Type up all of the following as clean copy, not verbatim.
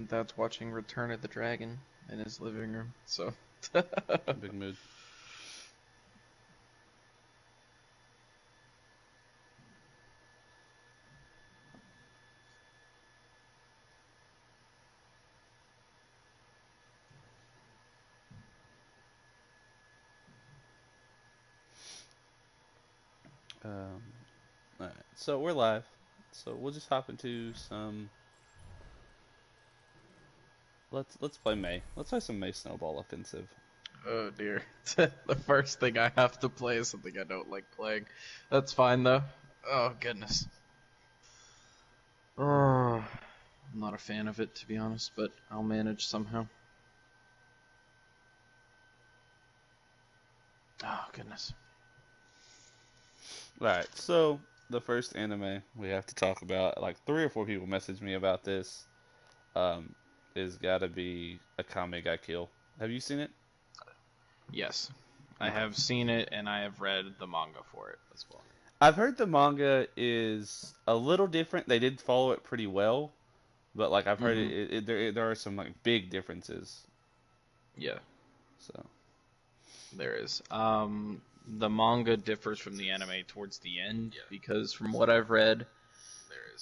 Dad's watching Return of the Dragon in his living room, so. Big mood. Alright, so we're live. So we'll just hop into some. Let's play May. Let's play some May Snowball Offensive. Oh dear. The first thing I have to play is something I don't like playing. That's fine though. Oh goodness. Oh, I'm not a fan of it to be honest, but I'll manage somehow. Oh goodness. Alright, so the first anime we have to talk about, like 3 or 4 people messaged me about this, is gotta be Akame ga Kill. Have you seen it? Yes. I have seen it and I have read the manga for it as well. I've heard the manga is a little different. They did follow it pretty well, but like I've heard there are some like big differences. Yeah. So There is. The manga differs from the anime towards the end because from what I've read,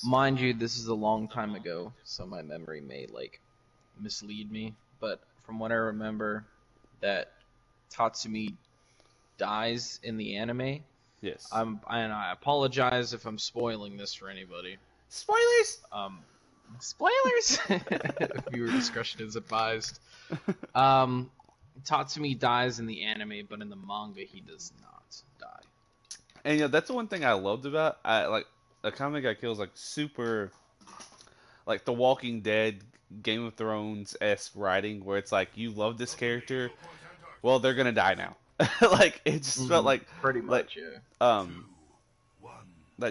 mind you, this is a long time ago, so my memory may like mislead me, but from what I remember, that Tatsumi dies in the anime. yes. And I apologize if I'm spoiling this for anybody. Spoilers. Spoilers. Viewer discretion is advised. Tatsumi dies in the anime, but in the manga he does not die. And that's the one thing I loved about I like Akame ga Kill is like super like The Walking Dead, Game of Thrones esque writing where it's like you love this character, well they're gonna die now. Like it just felt like pretty much, that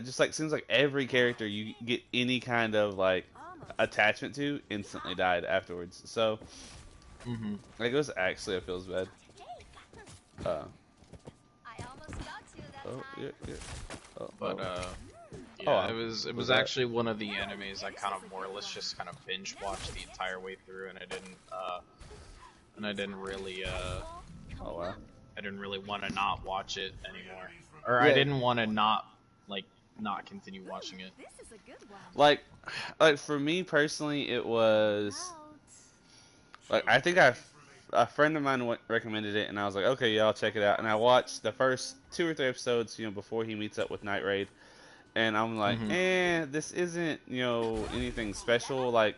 just like seems like every character you get any kind of like attachment to instantly died afterwards. So like it was actually it feels bad. Oh yeah. Oh, But Oh, it was that- actually one of the animes I kind of more or less just kind of binge watched the entire way through, and I didn't really oh wow. I didn't really want to not watch it anymore, or Yeah. I didn't want to not continue watching it. Like for me personally, it was like I think a friend of mine recommended it, and I was like, okay, yeah, I'll check it out. And I watched the first 2 or 3 episodes, before he meets up with Night Raid, and I'm like, this isn't anything special. Like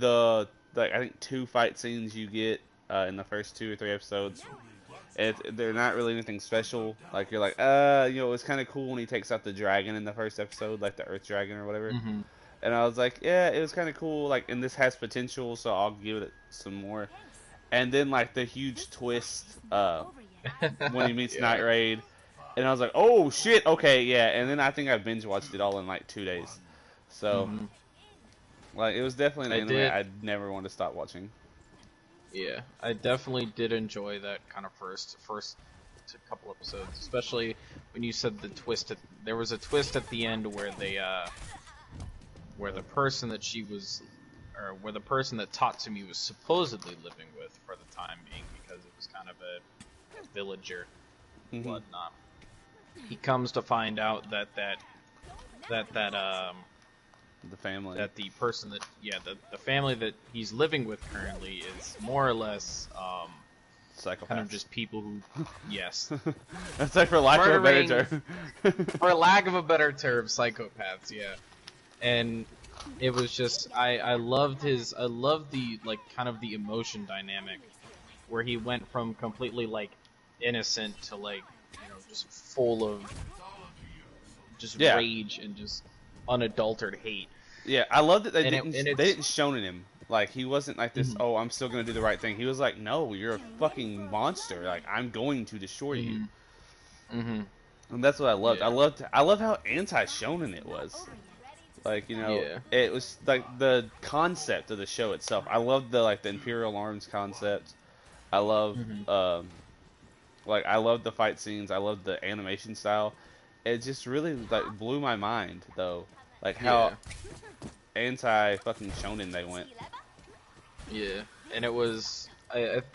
I think 2 fight scenes you get in the first 2 or 3 episodes. They're not really anything special. Like you're like, it was kind of cool when he takes out the dragon in the first episode, like the Earth Dragon or whatever. And I was like, yeah, it was kind of cool. Like, and this has potential, so I'll give it some more. And then like the huge twist when he meets Night Raid, and I was like, oh shit, okay, yeah. And then I think I binge watched it all in like 2 days. So like it was definitely an anime I'd never want to stop watching. Yeah, I definitely did enjoy that kind of first couple episodes, especially when you said the twist. There was a twist at the end where where the person that where the person that Tatsumi was supposedly living with for the time being, because it was kind of a villager, whatnot. He comes to find out that The family. That the person that the family that he's living with currently is more or less Psychopaths. kind of just people who yes. That's like for lack of a better term. For lack of a better term, psychopaths, yeah. And it was just I loved the like kind of the emotion dynamic where he went from completely like innocent to like just full of just rage and just unadulterated hate. Yeah, I love that they didn't shonen him. Like he wasn't like this. Oh, I'm still gonna do the right thing. He was like, no, you're a fucking monster. Like I'm going to destroy you. And that's what I loved. Yeah. I love how anti-shonen it was. Like it was like the concept of the show itself. I loved the Imperial Arms concept. I love I love the fight scenes. I love the animation style. It just really like blew my mind though. Like how anti fucking shonen they went. Yeah, and it was,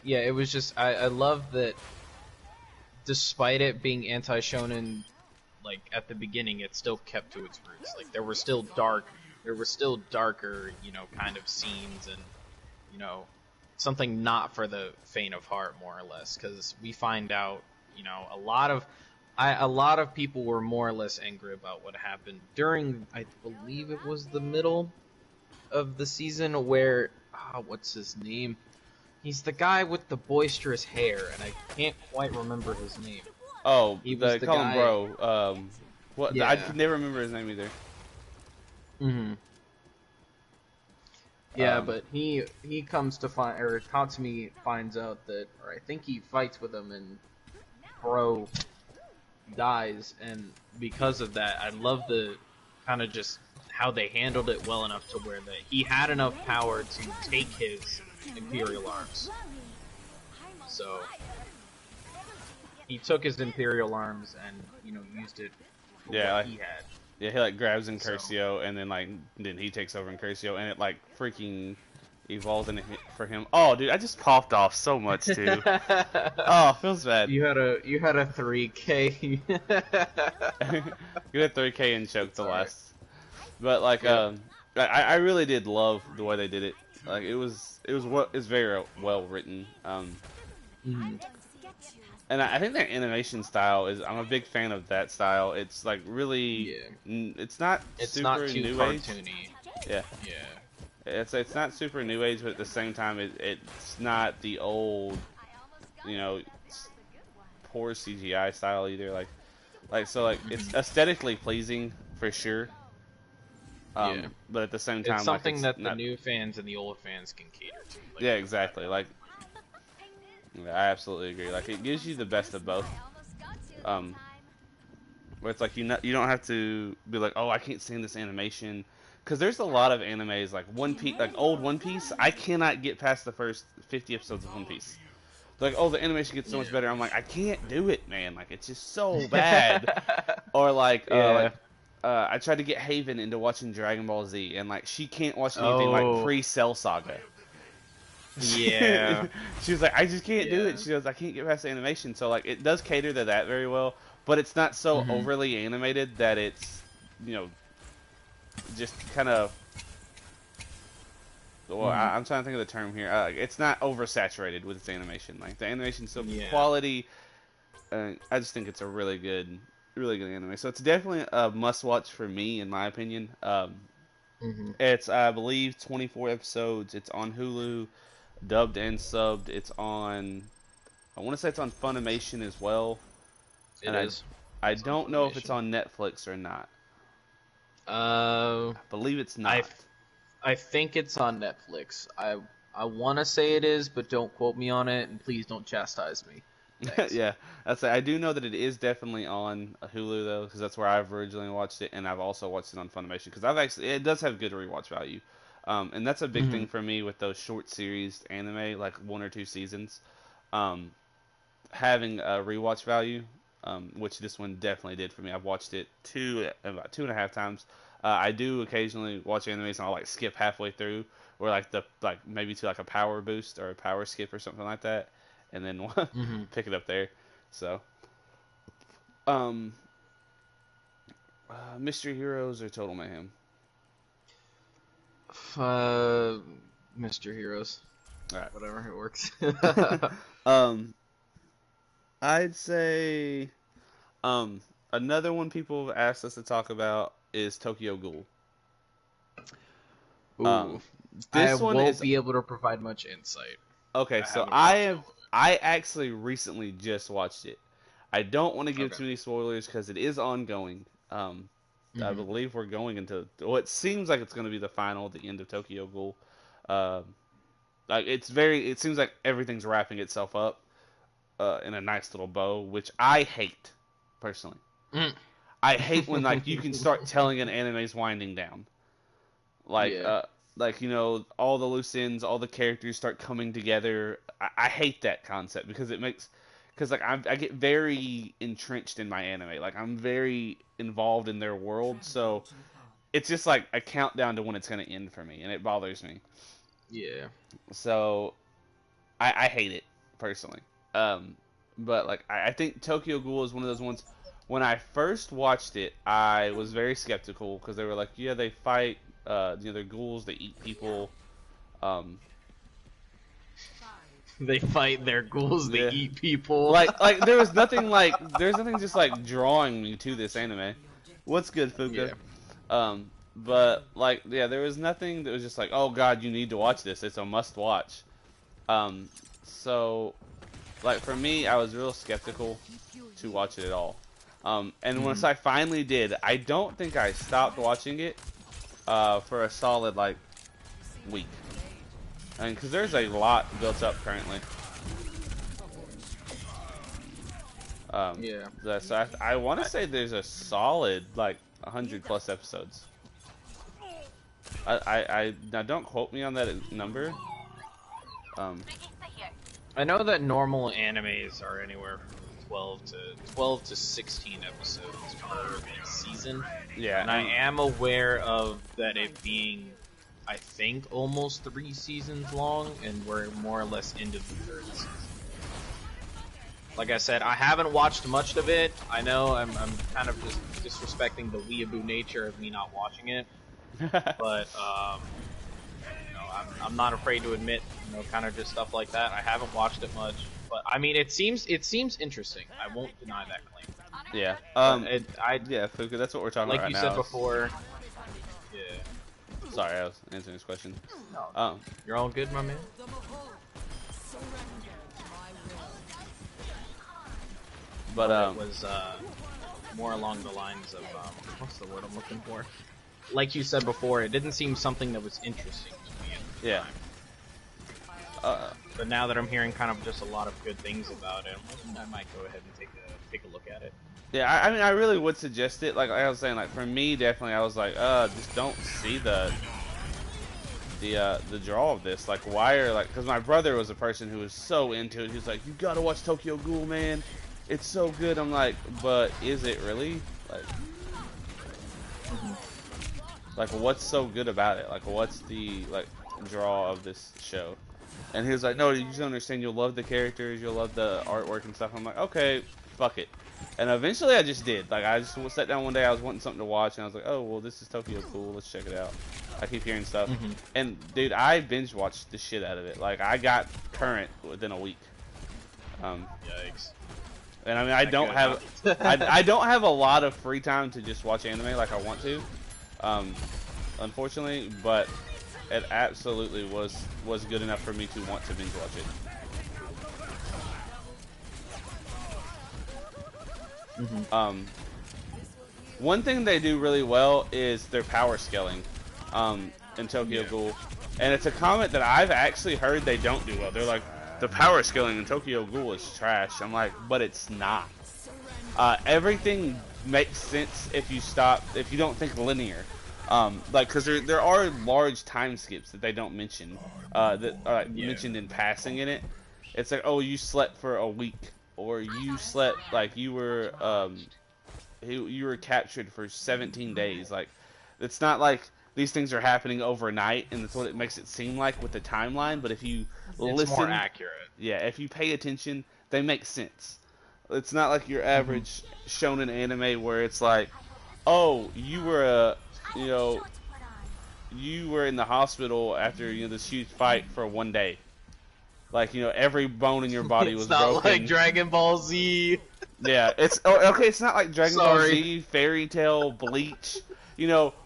yeah, it was just, I love that despite it being anti-shonen, like at the beginning, it still kept to its roots. Like there were still darker, kind of scenes, and you know, something not for the faint of heart, more or less, because we find out, a lot of people were more or less angry about what happened during, I believe it was the middle of the season, where, what's his name? He's the guy with the boisterous hair, and I can't quite remember his name. Oh, He was they the call him guy. bro. What? I Yeah. can never remember his name either. Hmm. Yeah, Um, but he comes to find, or Katsumi finds out that, or I think he fights with him, and Bro dies, and because of that, I love the kind of just how they handled it well enough to where that he had enough power to take his Imperial arms. So he took his Imperial arms and used it for yeah, what like, he had. yeah, he like grabs So Incursio, and then he takes over Incursio, and it like freaking evolves into for him. Oh, dude, I just coughed off so much too. Oh, feels bad. you had a 3K. You had 3K and choked It's the alright. last, but like Yep. I really did love the way they did it. Like it's very well written. Hmm. And I think their animation style is, I'm a big fan of that style. It's like really, Yeah. it's not It's not super too new age. cartoony. Yeah, Yeah. it's not super new age, but at the same time, it's not the old, you know, poor CGI style either. Like it's Hmm. aesthetically pleasing for sure. Yeah. But at the same It's time, like something it's that the not. new fans and the old fans can cater to. Like Yeah, with that. exactly. Like yeah, I absolutely agree. Like it gives you the best of both. Um, where it's like you don't have to be like, oh, I can't stand this animation, because there's a lot of animes like One Piece, like old One Piece. I cannot get past the first 50 episodes of One Piece. They're like, oh, the animation gets so much better. I'm like, I can't do it, man. Like it's just so bad. Yeah. Or like Yeah. I tried to get Haven into watching Dragon Ball Z, and like she can't watch anything like Oh. pre-Cell Saga. Yeah. She was like, I just can't do it. Yeah. She goes, I can't get past the animation. So like, it does cater to that very well, but it's not so Hmm. overly animated that it's, you know, just kind of. Well, Hmm. I'm trying to think of the term here. It's not oversaturated with its animation. Like the animation's still Yeah. quality. I just think it's a really good anime. So it's definitely a must-watch for me, in my opinion. Hmm. It's I believe 24 episodes. It's on Hulu, dubbed and subbed. It's on. I want to say it's on Funimation as well, It and is. I It's on don't know if it's Funimation. on Netflix or not. Uh, I believe it's I not. I think it's on Netflix. I want to say it is, but don't quote me on it, and please don't chastise me. Thanks. Yeah, I do know that it is definitely on Hulu though, because that's where I've originally watched it, and I've also watched it on Funimation because I've actually it does have good rewatch value, and that's a big Hmm. thing for me with those short series anime, like 1 or 2 seasons, um, having a rewatch value, which this one definitely did for me. I've watched it about 2.5 times. I do occasionally watch animes and I'll like skip halfway through, or like maybe to like a power boost or a power skip or something like that, and then Hmm. pick it up there. So, um, Mystery Heroes or Total Mayhem? Uh, Mr. Heroes. All Whatever, it works. right. um, I'd say um another one people have asked us to talk about is Tokyo Ghoul. Ooh. Um, I this one won't is be able to provide much insight. okay. I So haven't watched all I actually recently just watched it. I don't want to of give it. too many spoilers because it is ongoing. Okay. I Hmm. believe we're going into what seems like it's going to be the final, the end of Tokyo Ghoul. Um, like it seems like everything's wrapping itself up in a nice little bow, which I hate personally. Mm. I hate when like you can start telling an anime's winding down. Like Yeah. all the loose ends, all the characters start coming together. I hate that concept because it makes because like I get very entrenched in my anime. Like I'm very involved in their world, so it's just like a countdown to when it's gonna end for me, and it bothers me. Yeah. So I hate it personally. But like I think Tokyo Ghoul is one of those ones. When I first watched it, I was very skeptical because they were like, yeah, they fight, they're ghouls, they eat people. Um, They fight their ghouls. They yeah, eat people. like there's nothing just like drawing me to this anime. What's good, Fuka? Yeah. But like, yeah, there was nothing that was just like, oh god, you need to watch this. It's a must watch. So like for me, I was real skeptical to watch it at all. And once I finally did, I don't think I stopped watching it for a solid like week. I mean, because there's a lot built up currently. Yeah. So I want to say there's a solid like 100+ episodes. Now don't quote me on that number. I know that normal animes are anywhere from 12 to 16 episodes per season. Yeah, and I am aware of that it being, I think, almost 3 seasons long, and we're more or less into the 3rd season. Like I said, I haven't watched much of it. I know I'm kind of just disrespecting the weeaboo nature of me not watching it, but I'm not afraid to admit, kind of just stuff like that. I haven't watched it much, but I mean, it seems interesting. I won't deny that claim. Yeah. Yeah, Fuka, that's what we're talking about right now. Like you said before. Yeah. Sorry, I was answering this question. No. You're all good, my man. But it was more along the lines of what's the word I'm looking for? Like you said before, it didn't seem something that was interesting to me at the time. But now that I'm hearing kind of just a lot of good things about it, I might go ahead and take a look at it. Yeah, I mean, I really would suggest it. Like I was saying, like for me, definitely, I was like, just don't see the draw of this. Like, why are because my brother was a person who was so into it. He was like, you gotta watch Tokyo Ghoul, man. It's so good. I'm like, but is it really? Like, what's so good about it? Like, what's the draw of this show? And he was like, no, you just don't understand. You'll love the characters. You'll love the artwork and stuff. I'm like, okay, fuck it. And eventually I just did. Like, I just sat down one day. I was wanting something to watch, and I was like, oh, well, this is Tokyo Ghoul. Let's check it out. I keep hearing stuff. And, dude, I binge watched the shit out of it. Like, I got current within a week. Yikes. And I mean, I don't have I don't have a lot of free time to just watch anime like I want to, unfortunately. But it absolutely was good enough for me to want to binge watch it. One thing they do really well is their power scaling in Tokyo Ghoul, and it's a comment that I've actually heard they don't do well. They're like, the power scaling in Tokyo Ghoul is trash. I'm like, but it's not. Everything makes sense if you don't think linear. Like, because there are large time skips that they don't mention, that are mentioned in passing in it. It's like, oh, you slept for a week, or you slept you were captured for 17 days. Like, it's not like these things are happening overnight, and that's what it makes it seem like with the timeline. But if you listen, it's more accurate. Yeah, if you pay attention, they make sense. It's not like your average shonen anime where it's like, oh, you were in the hospital after this huge fight for one day. Like, every bone in your body was broken. It's not like Dragon Ball Z. Yeah, it's okay. It's not like Dragon Ball Z, Fairy Tail, Bleach.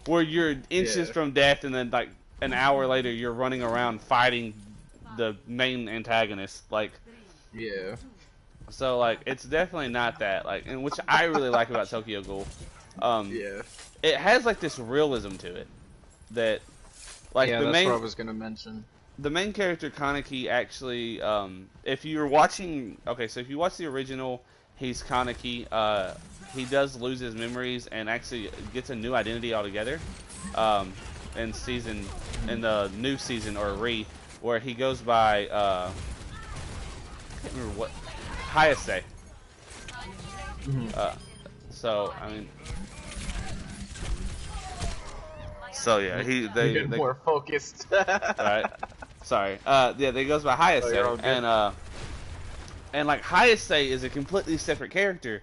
Where you're inches from death, and then like an hour later you're running around fighting the main antagonist. Yeah. So it's definitely not that. And which I really like about Tokyo Ghoul. It has this realism to it that that's what I was gonna mention. The main character Kaneki actually, if you're watching, so if you watch the original, he's Kaneki. He does lose his memories and actually gets a new identity altogether. In the new season or where he goes by I can't remember what Hayase. So I mean, so yeah, they more focused. right. Sorry. Yeah, they goes by Oh, you're all Hayase, good. and like Hayase is a completely separate character.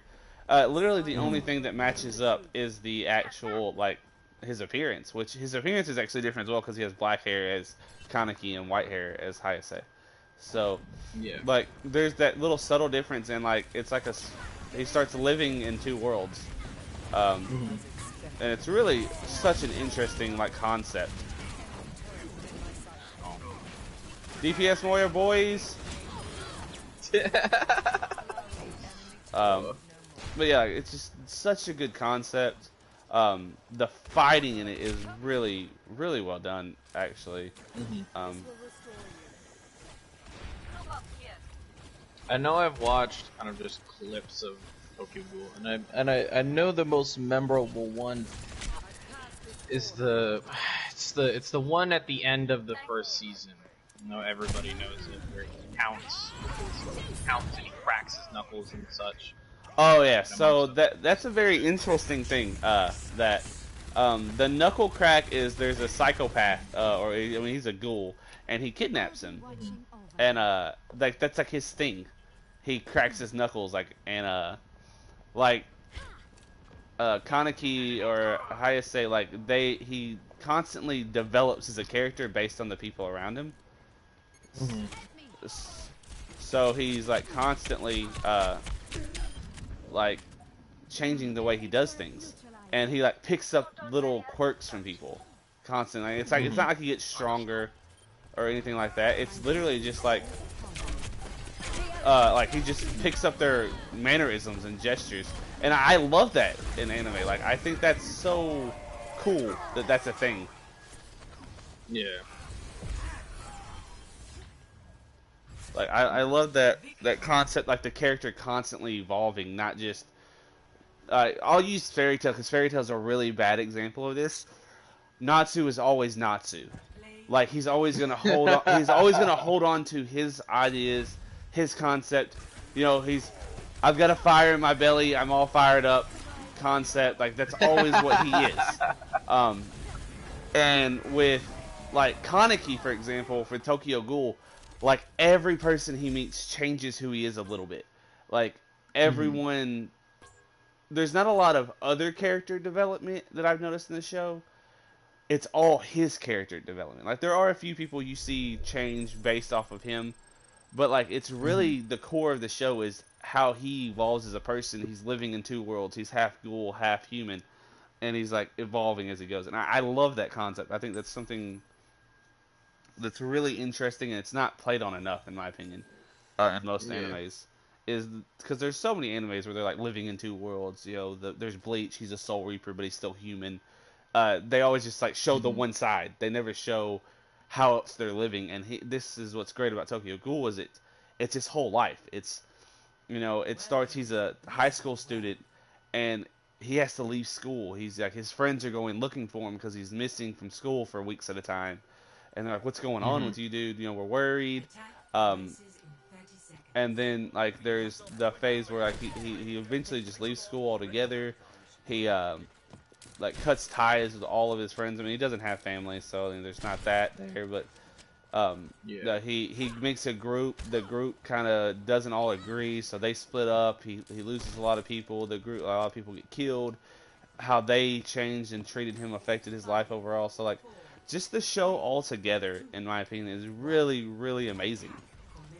Literally, the only Mhm. thing that matches up is the actual like his appearance, which his appearance is actually different as well because he has black hair as Kaneki and white hair as Hayase. So, Yeah. like, there's that little subtle difference, and like it's like he starts living in two worlds, um, Mhm. and it's really such an interesting like concept. DPS Warrior boys. Um, Oh. but yeah, it's just such a good concept. The fighting in it is really, really well done, actually. Mhm. Um, I know I've watched kind of just clips of Tokyo Ghoul, and I know the most memorable one is the one at the end of the first season. You know, everybody knows it, where he counts and he cracks his knuckles and such. oh yeah, And amongst so other that's a very interesting thing. That the knuckle crack is there's a psychopath, or I mean he's a ghoul, and he kidnaps him, things. and like that's like his thing. He cracks his knuckles like and like Kaneki or Hayase, like he constantly develops as a character based on the people around him. Hmm. So he's like constantly like changing the way he does things, and he like picks up little quirks from people constantly. It's like it's Hmm. not like he gets stronger or anything like that. It's literally just like he just picks up their mannerisms and gestures, and I love that in anime. Like I think that's so cool that that's a thing. Yeah. Like I love that concept, like the character constantly evolving, not just. I'll use Fairy Tail because Fairy Tail is a really bad example of this. Natsu is always Natsu. Like he's always gonna hold on. He's always gonna hold on to his ideas, his concept. You know, I've got a fire in my belly. I'm all fired up. Concept. Like that's always what he is. Um, and with like Kaneki, for example, for Tokyo Ghoul, like every person he meets changes who he is a little bit. Like Hmm. everyone, there's not a lot of other character development that I've noticed in the show. It's all his character development. Like there are a few people you see change based off of him, but like it's Hmm. really the core of the show is how he evolves as a person. He's living in two worlds. He's half ghoul, half human, and he's like evolving as he goes. And I love that concept. I think that's something that's really interesting, and it's not played on enough, in my opinion. In most Yeah. animes, is because there's so many animes where they're like living in two worlds. You know, there's Bleach. He's a Soul Reaper, but he's still human. They always just like show the Hmm. one side. They never show how else they're living. And this is what's great about Tokyo Ghoul is it's his whole life. It's it starts. He's a high school student, and he has to leave school. He's like his friends are going looking for him because he's missing from school for weeks at a time. And they're like, "What's going on Hmm. with you, dude? You know, we're worried." Um, and then like there's the phase where like he eventually just leaves school altogether. He like cuts ties with all of his friends. I mean, he doesn't have family, so I mean, there's not that there. But Yeah. he makes a group. The group kind of doesn't all agree, so they split up. He loses a lot of people. A lot of people get killed. How they changed and treated him affected his life overall. So like, just the show altogether, in my opinion, is really really amazing.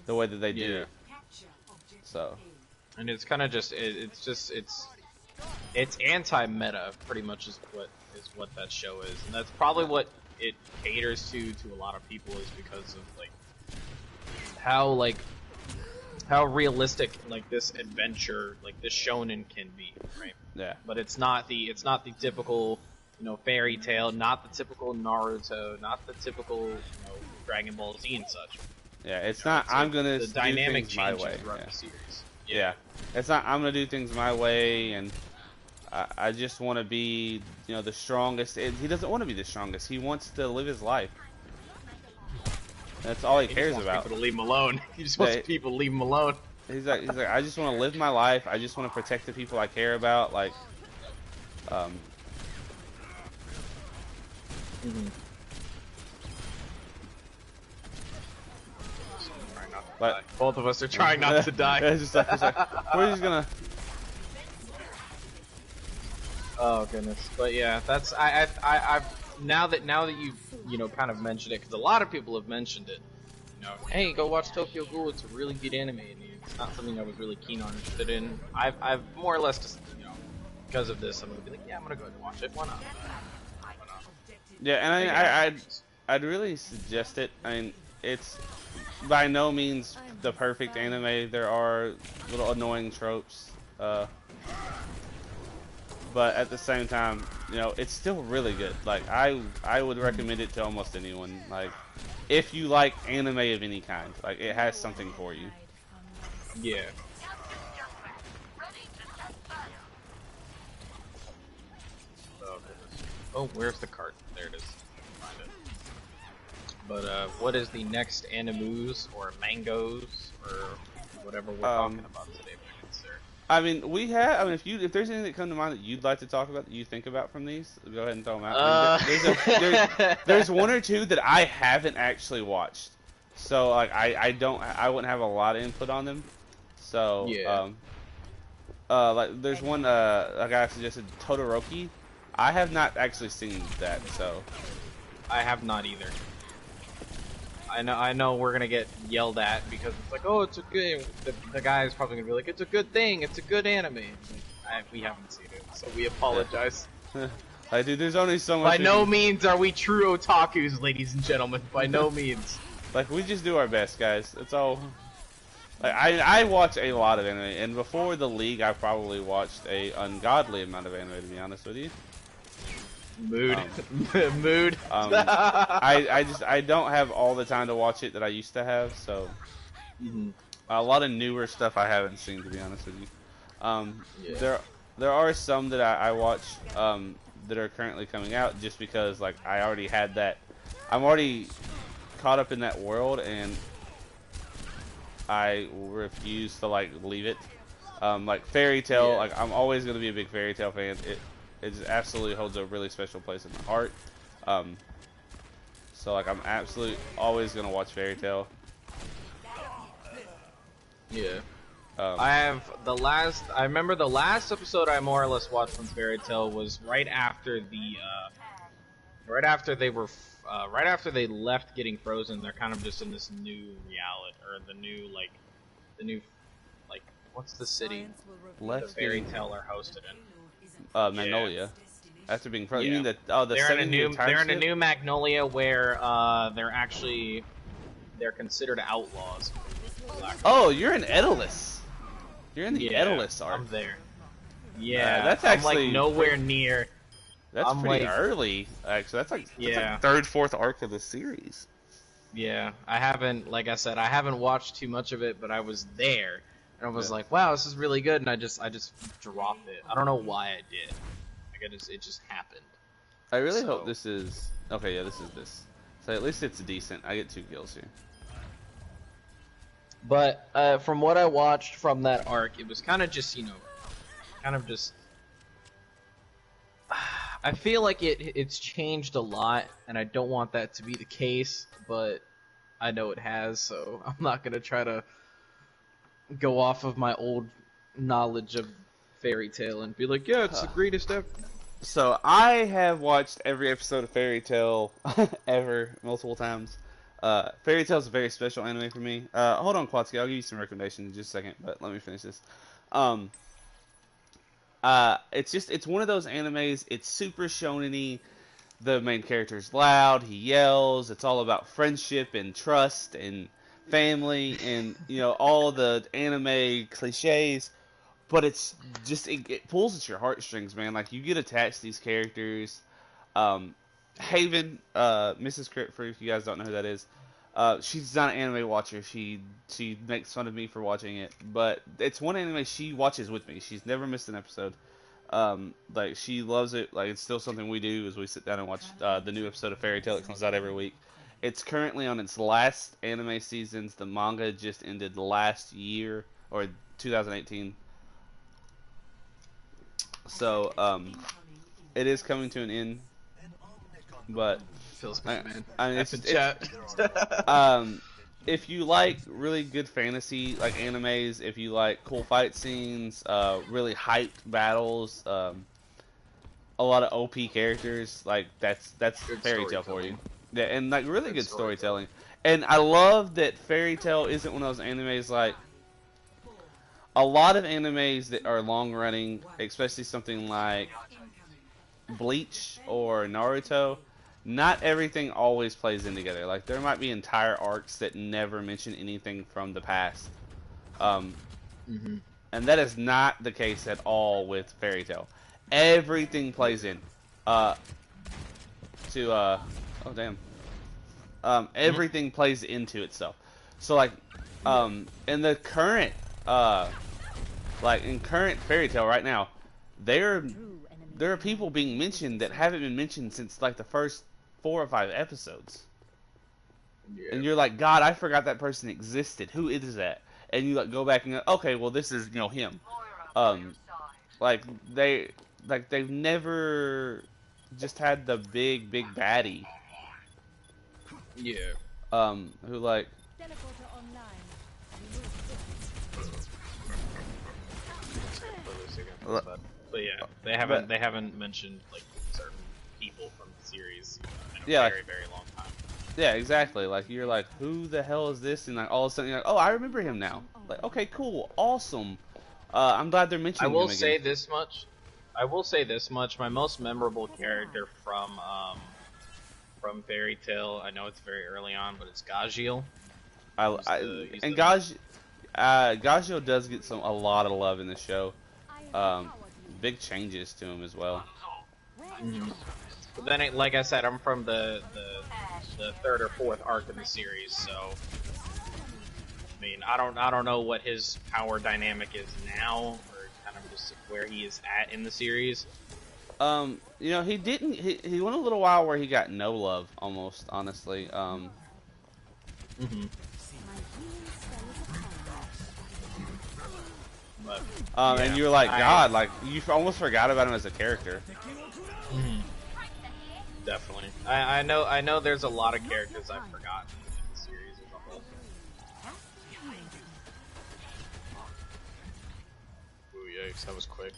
The way that they do Yeah. it. So And it's kind of it's anti-meta, pretty much is what that show is, and that's probably what it caters to a lot of people, is because of like how like how realistic like this adventure, like this shonen can be, right? yeah. But it's not the typical, fairy tale, not the typical Naruto, not the typical, Dragon Ball Z and such. Yeah, it's not. It's I'm like gonna the do dynamic things my changes way. throughout Yeah, the series. yeah. It's not. I'm gonna do things my way, and I just want to be, the strongest. And he doesn't want to be the strongest. He wants to live his life. That's all Yeah, he he just cares wants about. people to leave him alone. He just wants Yeah, people to leave him alone. he's like, I just want to live my life. I just want to protect the people I care about. Like, um, Hmm. But both of us are trying not to die. It's just like, we're just gonna. Oh goodness, but yeah, that's I've now that you know kind of mentioned it, because a lot of people have mentioned it. You know, hey, go watch Tokyo Ghoul. It's a really good anime, and it's not something I was really keen on interested in. I've more or less just because of this, I'm gonna be like, yeah, I'm gonna go ahead and watch it. Why not? Why not? Yeah, and I'd really suggest it. I mean, it's by no means the perfect anime. There are little annoying tropes, but at the same time, it's still really good. Like I would recommend it to almost anyone. Like if you like anime of any kind, like it has something for you. Yeah. Oh goodness. Oh, where's the cart? There it is. Find it. But what is the next animus or mangoes or whatever we're talking about today? I mean, if there's anything that come to mind that you'd like to talk about that you think about from these, go ahead and throw them out. There's one or two that I haven't actually watched, so like I wouldn't have a lot of input on them. So yeah. Like there's one a guy suggested Todoroki. I have not actually seen that, so I have not either. I know we're gonna get yelled at because it's like, oh, it's a good. The guy is probably gonna be like, it's a good thing, it's a good anime. We haven't seen it, so we apologize. Like, dude, there's only so much. By no means are we true otakus, ladies and gentlemen. By no means. Like, we just do our best, guys. That's all. Like, I watch a lot of anime, and before the league, I probably watched a ungodly amount of anime, to be honest with you. Mood. Mood. I don't have all the time to watch it that I used to have, so a lot of newer stuff I haven't seen, to be honest with you. Yeah. There are some that I watch that are currently coming out just because like I already had that. I'm already caught up in that world, and I refuse to like leave it. Like Fairy Tail, Yeah. like I'm always gonna be a big Fairy Tail fan. It just absolutely holds a really special place in my heart. So like I'm absolutely always gonna watch Fairy Tail. Yeah. I remember the last episode I more or less watched from Fairy Tail was right after they left getting frozen. They're kind of just in this new reality, or the new what's the city the Fairy Tail are hosted in? Magnolia. Yeah. After being frozen, Yeah. you mean they're in a new Magnolia where they're considered outlaws. Oh, you're in Edelus. You're in the Edelus arc. I'm there. Yeah, that's I'm actually like nowhere near. That's pretty early, actually. That's like third, fourth arc of the series. Yeah, I haven't, like I said, I haven't watched too much of it, but I was there, and I was like, wow, this is really good, and I just dropped it. I don't know why I did. It just happened. I really hope this is okay. Yeah, this is this. So at least it's decent. I get 2 kills here. But from what I watched from that arc, it was kind of just I feel like it's changed a lot, and I don't want that to be the case, but I know it has, so I'm not gonna try to go off of my old knowledge of Fairy Tail and be like, yeah, it's the greatest ever. So I have watched every episode of Fairy Tail ever, multiple times. Fairy Tail is a very special anime for me. Hold on, Quatsky, I'll give you some recommendations in just a second, but let me finish this. It's one of those animes. It's super shonen-y. The main character's loud. He yells. It's all about friendship and trust and family and all the anime cliches. But it's just it pulls at your heartstrings, man. Like you get attached to these characters. Haven, Mrs. Crypt, if you guys don't know who that is, she's not an anime watcher. She makes fun of me for watching it, but it's one anime she watches with me. She's never missed an episode. Like she loves it. Like it's still something we do is we sit down and watch the new episode of Fairy Tail that comes out every week. It's currently on its last anime seasons. The manga just ended last year or 2018. So it is coming to an end. But Feels bad, man. I mean, if you like really good fantasy like animes, if you like cool fight scenes, really hyped battles, a lot of OP characters, like that's Good Fairy Tail for you. storytelling. Yeah, and like really Good good storytelling. storytelling. And I love that Fairy Tail isn't one of those animes like a lot of animes that are long running, especially something like Bleach or Naruto. Not everything always plays in together. Like there might be entire arcs that never mention anything from the past. Um, Hmm. and that is not the case at all with Fairy Tail. Everything plays in. Uh, to oh damn. Everything plays into itself. So like, in the current like in current Fairy Tail right now, there are people being mentioned that haven't been mentioned since like the first 4 or 5 episodes. Yeah. And you're like, God, I forgot that person existed. Who is that? And you like go back and go, okay, well this is him. Um, like they they've never just had the big baddie. Yeah. Who like But yeah, they haven't mentioned like certain people from the series in a yeah, very very long time. yeah, exactly. Like you're like, who the hell is this? And like all of a sudden you're like, oh, I remember him now. Like, okay, cool, awesome. I'm glad they're I mentioning will him again. say this much. I will say this much. My most memorable character from Fairy Tail. I know it's very early on, but it's Gajiel. And Gajio does get a lot of love in the show. Big changes to him as well. Mhm. But then, like I said, I'm from the third or fourth arc in the series, so I mean, I don't know what his power dynamic is now, or kind of just where he is at in the series. He didn't. He went a little while where he got no love, almost honestly. Mm-hmm. But, and you're like, God, like you almost forgot about him as a character. Mhm. Definitely. I know. There's a lot of characters I've forgotten in the series as a whole. Ooh, yikes! That was quick.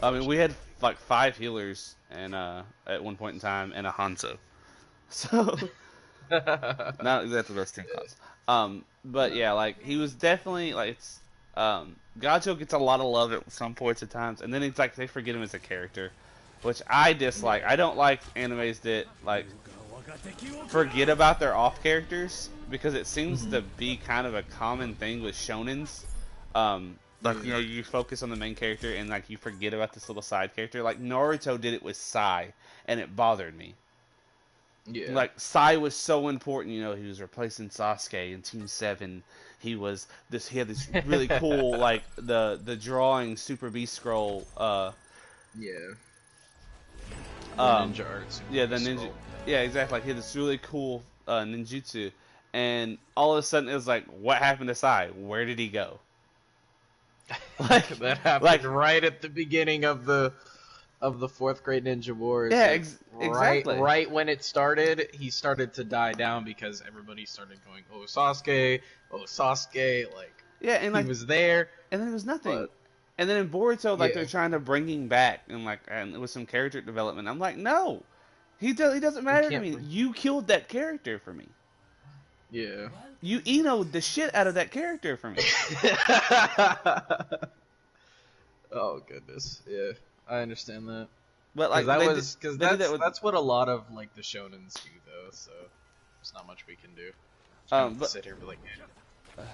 I mean, we had like 5 healers and at one point in time and a Hanzo. So not exactly those 10 costs. But yeah, like he was definitely like it's Gacho gets a lot of love at some points at times, and then it's like they forget him as a character, which I dislike. I don't like animes that like forget about their off characters because it seems to be kind of a common thing with shonens. Like you focus on the main character and like you forget about this little side character. Like Naruto did it with Sai, and it bothered me. Yeah. Like Sai was so important, he was replacing Sasuke in Team 7. He was this. He had this really cool like the drawing Super Beast scroll. Yeah. Ninja art. Yeah, the ninja. Scroll. Yeah, exactly. Like he had this really cool ninjutsu, and all of a sudden it was like, what happened to Sai? Where did he go? Like that happened right at the beginning of the fourth grade Ninja Wars. Yeah, like, exactly. Right when it started, he started to die down because everybody started going, "Oh Sasuke!" Like yeah, and like he was there, and then it was nothing. but, And then in Boruto, like yeah. they're trying to bring him back and with some character development. I'm like, no, he doesn't matter to me. You killed that character for me. Yeah. You Eno'd the shit out of that character for me. Oh goodness, yeah, I understand that. But like that's what a lot of like the shonens do though. So there's not much we can do. But sit here and be like, yeah.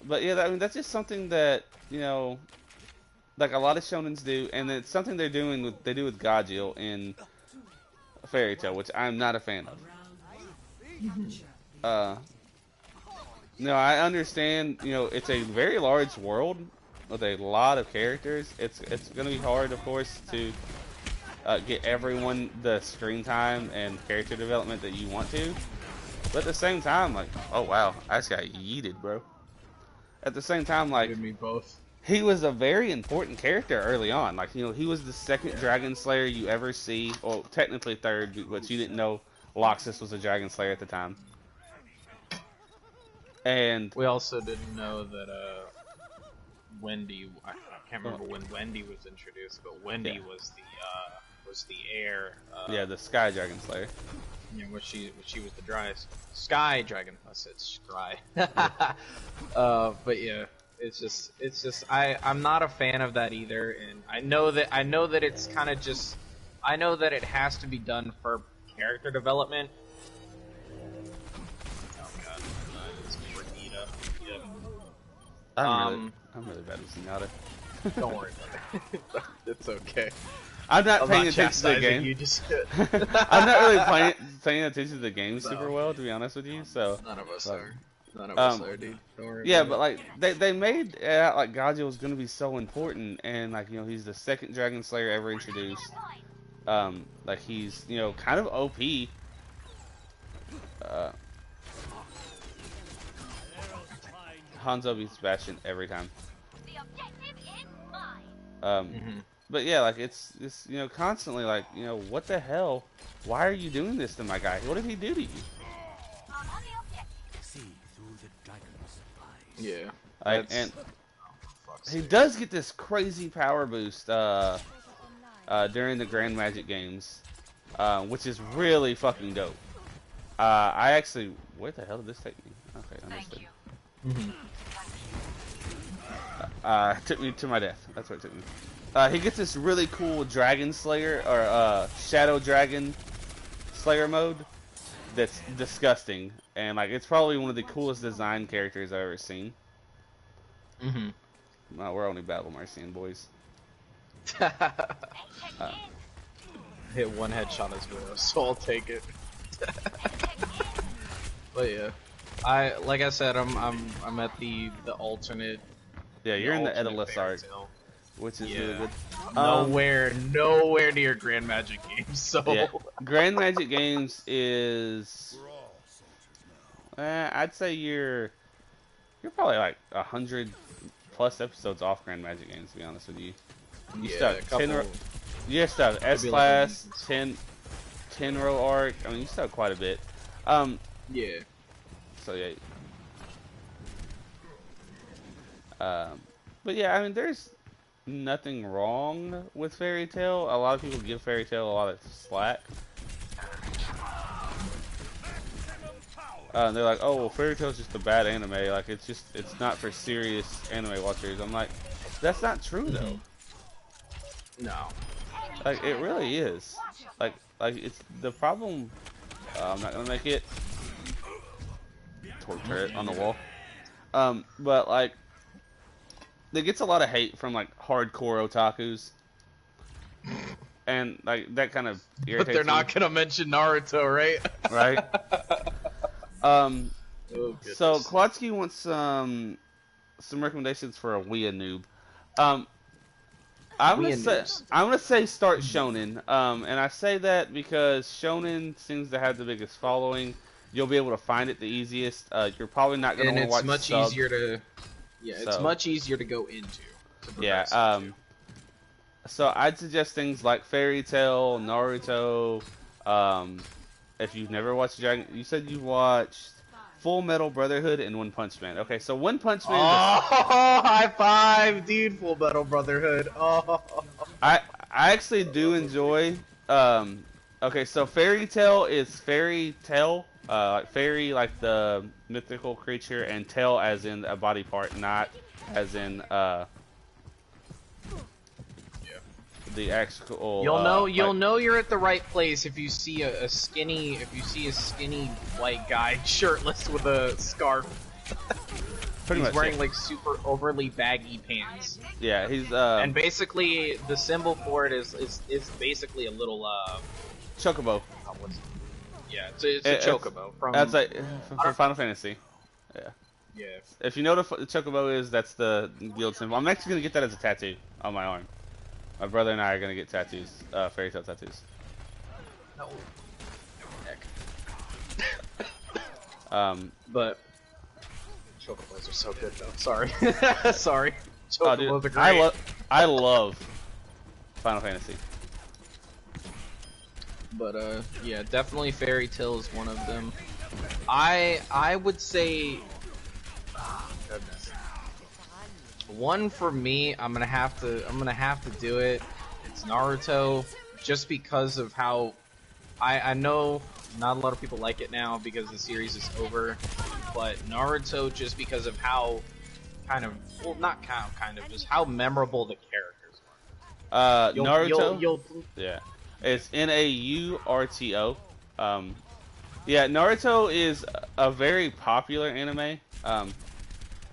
But yeah, I mean that's just something that like a lot of shonens do, and it's something they do with Gajil in Fairy Tail, which I'm not a fan of. No, I understand. It's a very large world with a lot of characters. It's gonna be hard, of course, to get everyone the screen time and character development that you want to. But at the same time, like, oh wow, I just got yeeted, bro. At the same time, like, Give me both. He was a very important character early on. Like, he was the second Dragon Slayer you ever see. Well, technically third, but you didn't know Loxus was a Dragon Slayer at the time. And we also didn't know that Wendy. I can't remember when Wendy was introduced, but Wendy was the heir. Yeah, the Sky Dragon Slayer. Yeah, she was the Sky Dragon. I said Scry. But yeah, it's just I'm not a fan of that either, and I know that it's kind of just I know that it has to be done for character development. Oh god, it's Renita. Yep. I'm really bad with Zenyatta. Don't worry about it. It's okay. I'm not paying not attention to the game. You just I'm not really paying attention to the game super well, to be honest with you. So none of us are. None of us are, dude. Don't worry yeah, about but like they made it out like Gaja was gonna be so important, and like he's the second Dragon Slayer ever introduced. Like he's kind of OP. Hanzo beats Bastion every time. But yeah, like it's constantly like what the hell? Why are you doing this to my guy? What did he do to you? Yeah. And he does get this crazy power boost during the Grand Magic games, which is really fucking dope. I actually, where the hell did this take me? Okay, understood. Took me to my death. That's where it took me. He gets this really cool Dragon Slayer or Shadow Dragon Slayer mode that's disgusting, and like it's probably one of the coolest design characters I've ever seen. No, we're only Battle Marcian boys. Hit one headshot as well, so I'll take it. But yeah, like I said, I'm at the alternate. Yeah, you're in the Edalus arc, which is really good. Nowhere near Grand Magic games. So yeah, Grand Magic games is, I'd say you're probably like 100+ episodes off Grand Magic games, to be honest with you. You still have S class, 10 row arc. I mean, you still have quite a bit. Yeah. So yeah. But yeah, I mean, there's nothing wrong with Fairy Tail. A lot of people give Fairy Tail a lot of slack. They're like, oh, well, Fairy Tail's just a bad anime. Like, it's not for serious anime watchers. I'm like, that's not true though. No. Like, it really is. Like it's the problem. I'm not gonna make it. Torture it on the wall. But like, it gets a lot of hate from like hardcore otakus, and like that kind of irritates But they're not gonna mention Naruto, right? Right. Oh, so Kwatsky wants some recommendations for a Wea noob. I'm gonna say start Shonen. And I say that because Shonen seems to have the biggest following. You'll be able to find it the easiest. You're probably not gonna want to watch much subs. easier to. Yeah, it's much easier to go into. Yeah. So I'd suggest things like Fairy Tail, Naruto. If you've never watched Dragon, you said you watched Full Metal Brotherhood and One Punch Man. Okay, so One Punch Man. Oh, high five, dude! Full Metal Brotherhood. Oh. I actually do enjoy. Okay, so Fairy Tail is Fairy Tail, like fairy, like the mythical creature, and tail as in a body part, not as in the actual. You'll know you're at the right place if you see a skinny white guy shirtless with a scarf. He's wearing like super overly baggy pants. Yeah, he's and basically the symbol for it is basically a little chocobo. Yeah, it's a chocobo from. That's like from Final Fantasy. Yeah. Yeah. If you know what the chocobo is, that's the guild symbol. I'm actually gonna get that as a tattoo on my arm. My brother and I are gonna get tattoos, Fairy Tail tattoos. No. But chocobos are so good though. Sorry. Sorry. Chocobos are great. I love Final Fantasy. But yeah, definitely Fairy Tail is one of them. I would say goodness. One for me, I'm gonna have to do it. It's Naruto, just because of how I know not a lot of people like it now because the series is over, but Naruto just because of how not kind of just how memorable the characters are. Naruto. Yeah, it's Naurto. Yeah, Naruto is a very popular anime.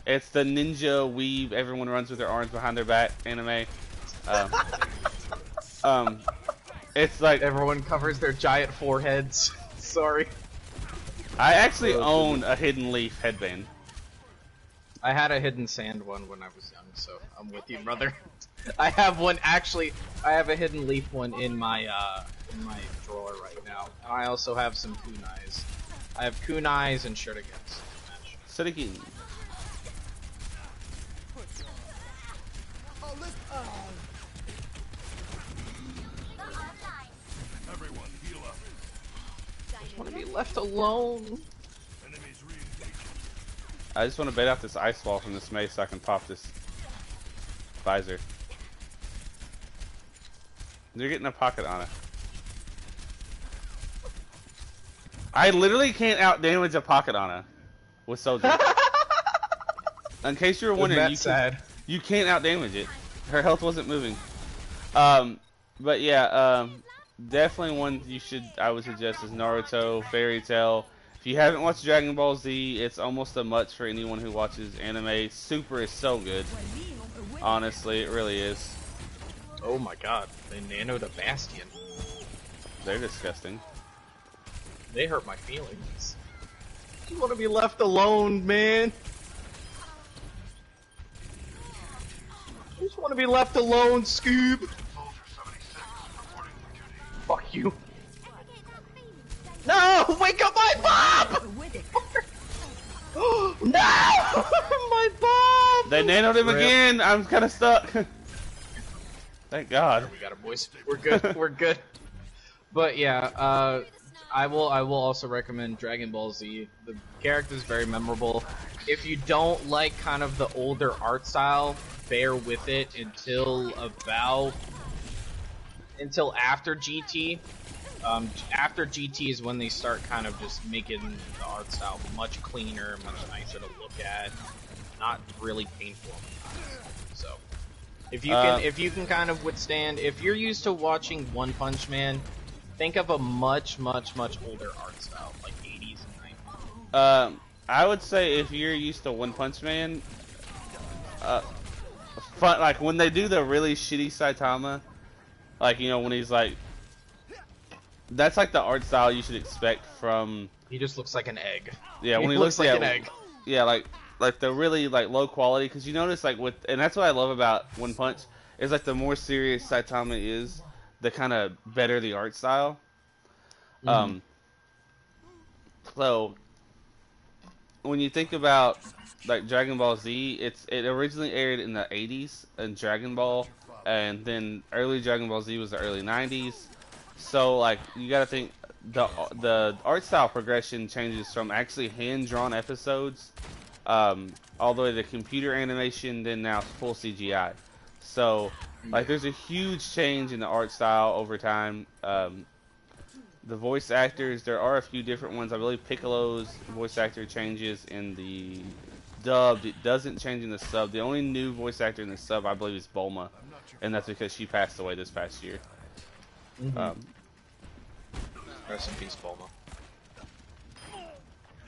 It's the ninja weeb, everyone runs with their arms behind their back anime. It's like everyone covers their giant foreheads. Sorry. I actually own a Hidden Leaf headband. I had a Hidden Sand one when I was young, so I'm with you, brother. I have one actually. I have a Hidden Leaf one in my drawer right now. And I also have some kunais. I have kunais and shurikens. Shuriken. I want to be left alone. I just want to bait out this ice wall from this mace so I can pop this visor. You're getting a pocket on it. I literally can't out damage a pocket on it with soldier. In case you were wondering, you can't out damage it. Her health wasn't moving. But yeah, definitely one I would suggest is Naruto, Fairy Tail. If you haven't watched Dragon Ball Z, it's almost a must for anyone who watches anime. Super is so good. Honestly, it really is. Oh my god, they nanoed a Bastion. They're disgusting. They hurt my feelings. You want to be left alone, man. I just want to be left alone, Scoob. Fuck you. No! Wake up my Bob! No! My Bob! They nanoed him again! I'm kinda stuck. Thank God. We got it, boys. We're good. We're good. But yeah, I will also recommend Dragon Ball Z. The character is very memorable. If you don't like kind of the older art style, bear with it until after GT. After GT is when they start kind of just making the art style much cleaner, much nicer to look at, not really painful. So, if you can kind of withstand, if you're used to watching One Punch Man, think of a much older art style, like 80s and 90s. I would say if you're used to One Punch Man, like when they do the really shitty Saitama, like when he's like. That's like the art style you should expect from. He just looks like an egg. Yeah, when he looks like an egg. Yeah, like the really low quality. Because you notice and that's what I love about One Punch is like the more serious Saitama is, the kind of better the art style. Mm-hmm. So when you think about like Dragon Ball Z, it originally aired in the 80s in Dragon Ball, and then early Dragon Ball Z was the early 90s. So like you gotta think the art style progression changes from actually hand-drawn episodes all the way to computer animation, then now full CGI. So like there's a huge change in the art style over time. The voice actors, there are a few different ones. I believe Piccolo's voice actor changes in the dubbed. It doesn't change in the sub. The only new voice actor in the sub I believe is Bulma, and that's because she passed away this past year. Mm-hmm. Rest in peace, Bulma.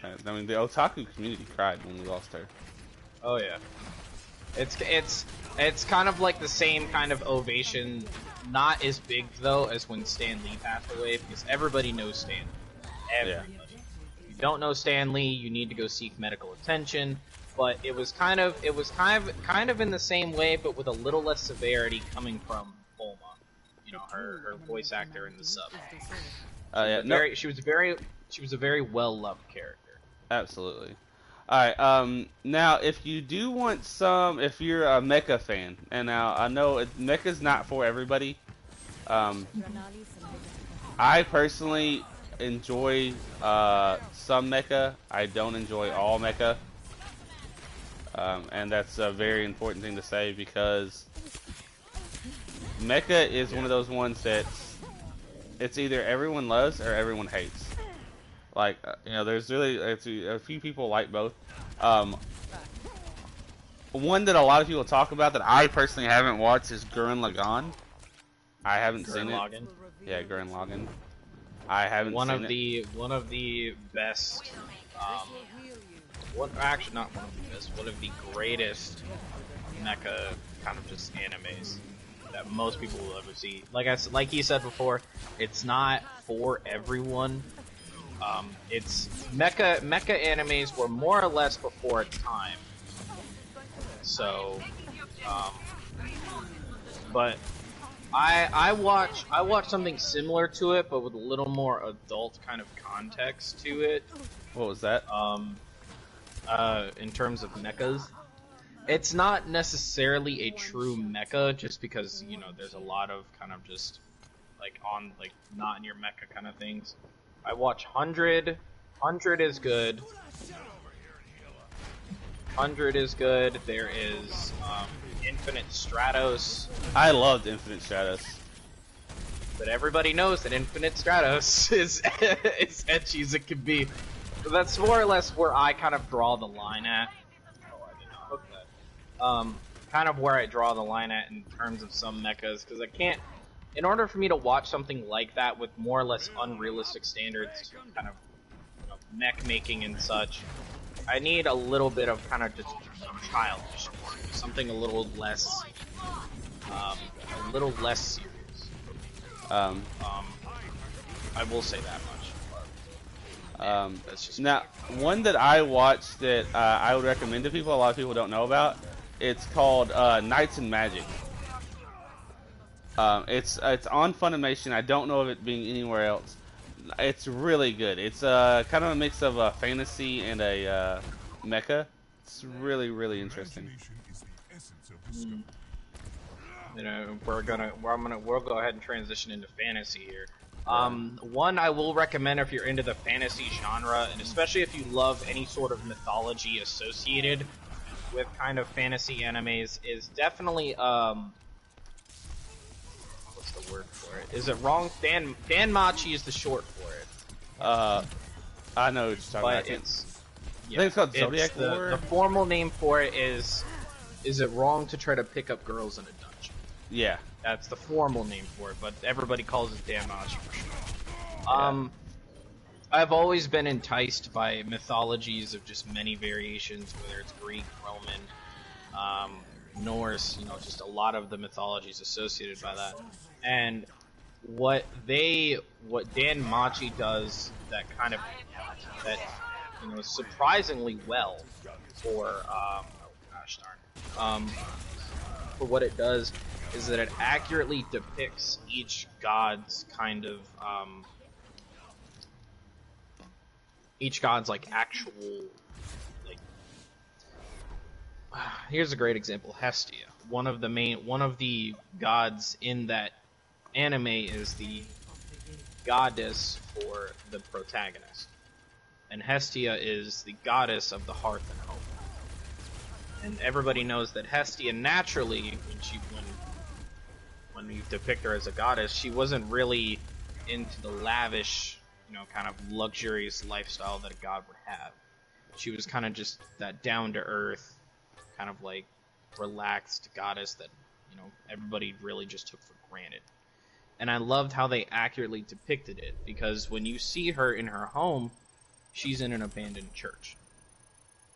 I mean, the otaku community cried when we lost her. Oh yeah, it's kind of like the same kind of ovation, not as big though as when Stan Lee passed away, because everybody knows Stan Lee. Everybody. Yeah. If you don't know Stan Lee, you need to go seek medical attention. But it was kind of in the same way, but with a little less severity coming from Bulma. Her voice actor in the sub. She was a very well loved character. Absolutely. Alright, now if you do want if you're a mecha fan, and now I know mecha's not for everybody. I personally enjoy some mecha. I don't enjoy all mecha. And that's a very important thing to say because mecha is one of those ones that it's either everyone loves or everyone hates. Like, you know, there's really a few people like both. One that a lot of people talk about that I personally haven't watched is Gurren Lagann. I haven't seen it. Lagann. Yeah, Gurren Lagann. I haven't seen it. One of the best. Actually, not one of the best. One of the greatest mecha kind of just animes that most people will ever see. Like he said before, it's not for everyone. It's mecha animes were more or less before its time. So, but I watch something similar to it, but with a little more adult kind of context to it. What was that? In terms of mechas, it's not necessarily a true mecha, just because you know there's a lot of kind of just like not in your mecha kind of things. I watch 100. 100 is good. 100 is good. There is Infinite Stratos. I loved Infinite Stratos. But everybody knows that Infinite Stratos is as ecchi as it can be. So that's more or less where I kind of draw the line at. Oh, I did not hook that. Kind of where I draw the line at in terms of some mechas, because I can't. In order for me to watch something like that with more or less unrealistic standards, kind of mech making and such, I need a little bit of kind of just childish work, something a little less serious. I will say that much. That's just now, one that I watched that I would recommend to people, a lot of people don't know about, it's called Knights and Magic. It's on Funimation. I don't know of it being anywhere else. It's really good. It's kind of a mix of a fantasy and a mecha. It's really, really interesting. You know, we'll go ahead and transition into fantasy here. One I will recommend if you're into the fantasy genre, and especially if you love any sort of mythology associated with kind of fantasy animes, is definitely what's the word for it? Is it wrong? Danmachi is the short for it. I know what you're talking about. Yeah, I think it's called Zodiac War. The formal name for it is it wrong to try to pick up girls in a dungeon? Yeah. That's the formal name for it, but everybody calls it Danmachi for sure. Yeah. I've always been enticed by mythologies of just many variations, whether it's Greek, Roman, Norse, you know, just a lot of the mythologies associated by that. And what Danmachi does that you know, surprisingly well for for what it does is that it accurately depicts each god's kind of like actual, like, here's a great example. Hestia, one of the gods in that anime, is the goddess for the protagonist, and Hestia is the goddess of the hearth and home. And everybody knows that Hestia naturally, when you depict her as a goddess, she wasn't really into the lavish, you know, kind of luxurious lifestyle that a god would have. She was kind of just that down-to-earth, kind of like relaxed goddess that, you know, everybody really just took for granted. And I loved how they accurately depicted it, because when you see her in her home, she's in an abandoned church,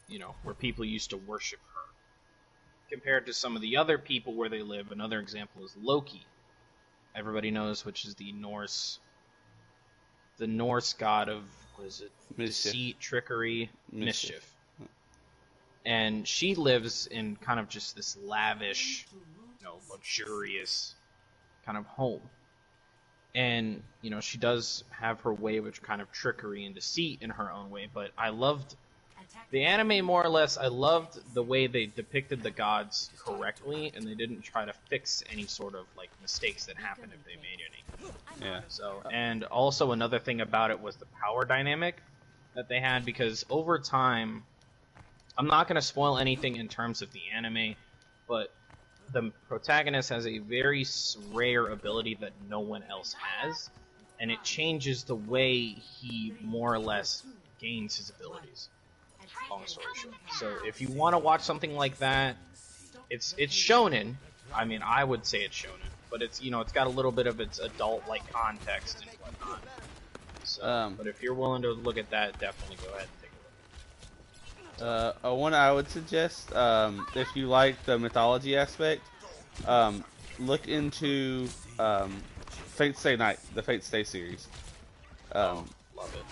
you know, where people used to worship her. Compared to some of the other people where they live, another example is Loki. Everybody knows, which is the Norse god of, what is it? Mischief. Deceit, trickery, mischief. And she lives in kind of just this lavish, you know, luxurious kind of home. And, you know, she does have her way of kind of trickery and deceit in her own way, but I loved the anime more or less. I loved the way they depicted the gods correctly, and they didn't try to fix any sort of, like, mistakes that happened if they made any. Yeah. So, and also another thing about it was the power dynamic that they had, because over time, I'm not gonna spoil anything in terms of the anime, but the protagonist has a very rare ability that no one else has, and it changes the way he more or less gains his abilities. Long story short. So if you want to watch something like that, it's shonen. I mean, I would say it's shonen, but it's it's got a little bit of its adult-like context and whatnot. So, but if you're willing to look at that, definitely go ahead and take a look. One I would suggest, if you like the mythology aspect, look into Fate Stay Night, the Fate Stay series. Love it.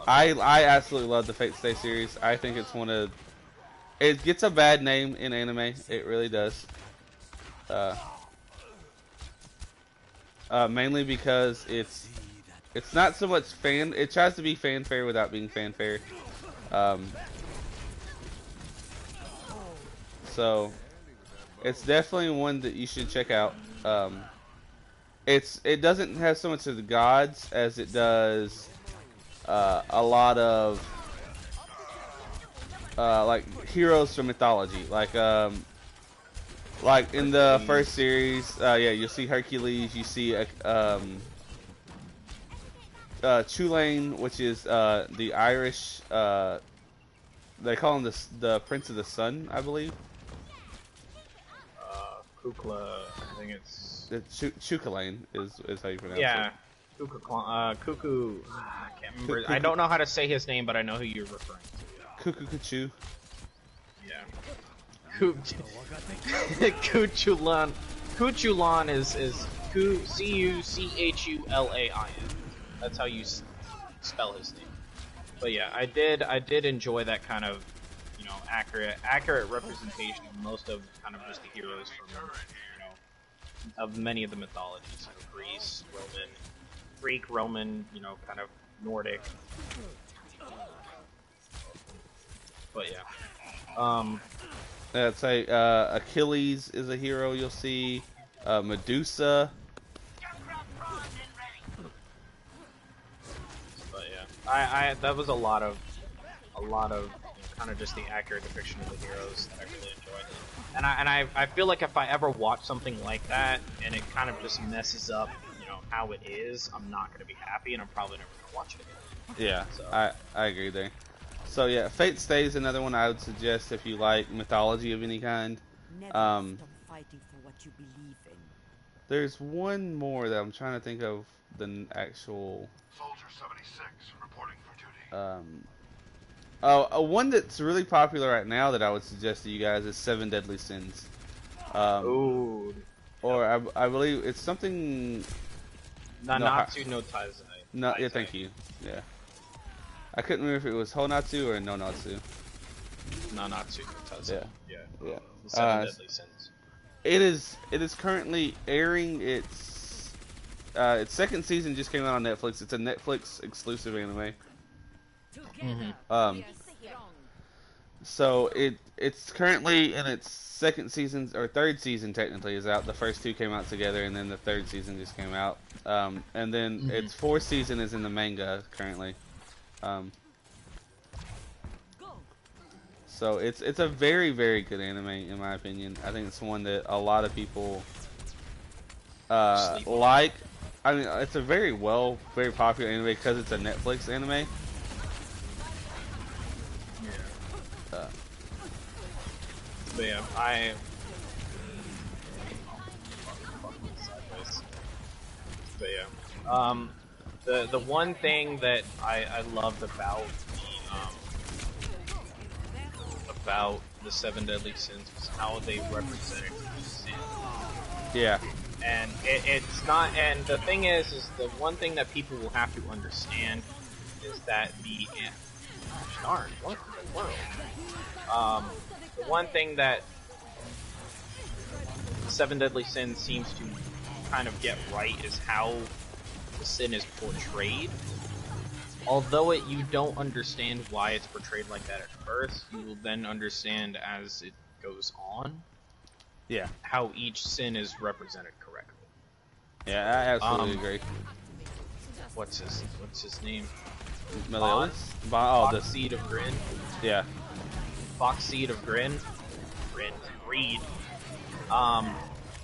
I absolutely love the Fate Stay series. I think it's one of... It gets a bad name in anime. It really does. Mainly because it's not so much fan... It tries to be fanfare without being fanfare. So, it's definitely one that you should check out. It doesn't have so much of the gods as it does a lot of like heroes from mythology, like in the first series, yeah, you'll see Hercules, you see Tulane, which is the Irish, they call him the Prince of the Sun, I believe. Kukla, I think it's Chukalane is how you pronounce it. Yeah, Cuckoo. I can't remember. I don't know how to say his name, but I know who you're referring to. Kuchu. Yeah. Kuchulan. Kuchulan is Cuchulain. That's how you spell his name. But yeah, I did enjoy that kind of accurate representation of most of kind of just the heroes from of many of the mythologies, Greece, Greek, Roman, kind of Nordic. But yeah. I'd say Achilles is a hero you'll see. Medusa. But yeah, I that was a lot of kind of just the accurate depiction of the heroes that I really enjoyed. And I feel like if I ever watch something like that and it kind of just messes up, how it is, I'm not going to be happy, and I'm probably never going to watch it again. Yeah, so. I agree there. So yeah, Fate Stay is another one I would suggest if you like mythology of any kind. Never stop fighting for what you believe in. There's one more that I'm trying to think of the actual. Soldier 76 reporting for duty. One that's really popular right now that I would suggest to you guys is Seven Deadly Sins. Ooh. Or I believe it's something. Nanatsu no Taizai. No, yeah, thank you. Yeah. I couldn't remember if it was Honatsu or Nonatsu. Nanatsu no Taizai. Yeah. Yeah. The Seven Deadly Sins. It is currently airing its second season just came out on Netflix. It's a Netflix exclusive anime. So it's currently in its second season or third season technically is out. The first two came out together, and then the third season just came out. And then its fourth season is in the manga currently. So it's a very, very good anime in my opinion. I think it's one that a lot of people like. I mean, it's a very popular anime because it's a Netflix anime. But yeah, But yeah, the one thing that I loved about the Seven Deadly Sins was how they represented sin. Yeah. And it's not. And the thing is the one thing that people will have to understand is that darn, what in the world? The one thing that Seven Deadly Sins seems to kind of get right is how the sin is portrayed. Although you don't understand why it's portrayed like that at first, you will then understand as it goes on. Yeah. How each sin is represented correctly. Yeah, I absolutely agree. What's his name? Meliodas? The Seed of Grin. Yeah. Fox Seed of Greed.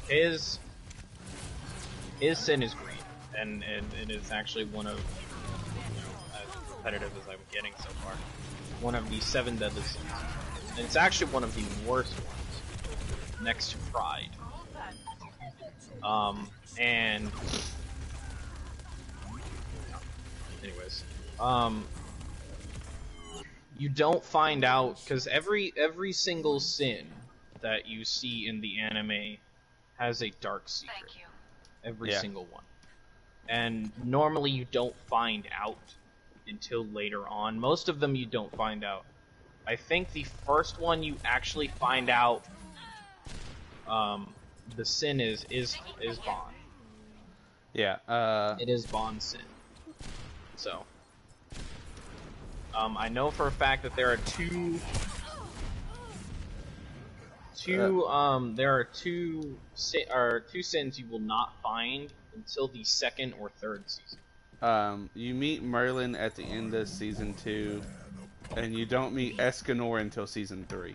His sin is greed, and it is actually one of, as repetitive as I'm getting so far, one of the 7 deadly sins. And it's actually one of the worst ones, next to pride. And anyways, you don't find out, because every single sin that you see in the anime has a dark secret. Every single one. And normally you don't find out until later on. Most of them you don't find out. I think the first one you actually find out the sin is Bond. Yeah. It is Bond's sin. So I know for a fact that there are two sins you will not find until the 2nd or 3rd season. You meet Merlin at the end of season 2, and you don't meet Escanor until season 3.